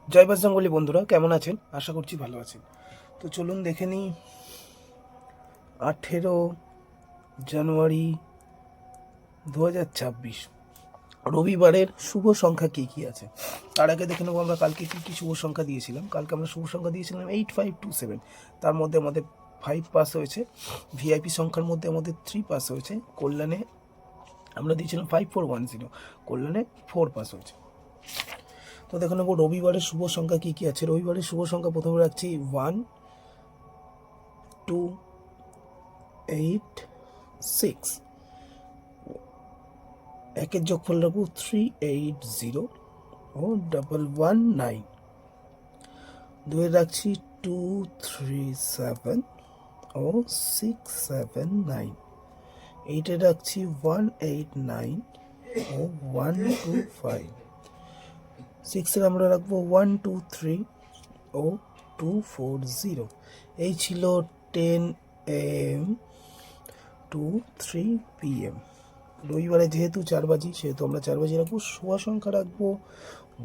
জয় বজরঙ্গলী বন্ধুরা, কেমন আছেন? আশা করছি ভালো আছেন। তো চলুন দেখে নিই 18 জানুয়ারি 2026 রবিবারের শুভ সংখ্যা কী কী আছে। তার আগে দেখে নেবো আমরা কালকে কী কী শুভ সংখ্যা দিয়েছিলাম। কালকে আমরা শুভ সংখ্যা দিয়েছিলাম 8527। তার মধ্যে আমাদের 5 পাস হয়েছে। ভিআইপি সংখ্যার মধ্যে আমাদের 3 পাস হয়েছে। কল্যাণে আমরা দিয়েছিলাম 5410, কল্যাণে 4 পাস হয়েছে। তো দেখে নেবো রবিবারের শুভ সংখ্যা কী কী আছে। রবিবারের শুভ সংখ্যা প্রথমে রাখছি 1, 2, 8, 6। একের যোগফল রাখবো 380 ও 119। দুয়ের রাখছি 237 ও 679। এইটের রাখছি 189 ও 125। সিক্সের আমরা রাখবো 123 ও 240। এই ছিল 10 AM to 3 PM। রবিবারে যেহেতু 4 বাজি, সেহেতু আমরা 4 বাজি রাখবো। শুভ সংখ্যা রাখবো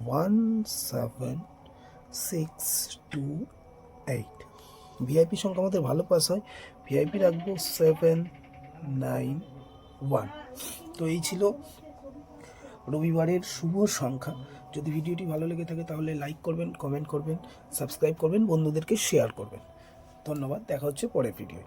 17628। ভিআইপি সংখ্যা আমাদের ভালো পাস হয়, ভিআইপি রাখবো 791। তো এই ছিল রবিবারের শুভ সংখ্যা। যদি ভিডিওটি ভালো লেগে থাকে তাহলে লাইক করবেন, কমেন্ট করবেন, সাবস্ক্রাইব করবেন, বন্ধুদেরকে শেয়ার করবেন। ধন্যবাদ, দেখা হচ্ছে পরের ভিডিওয়।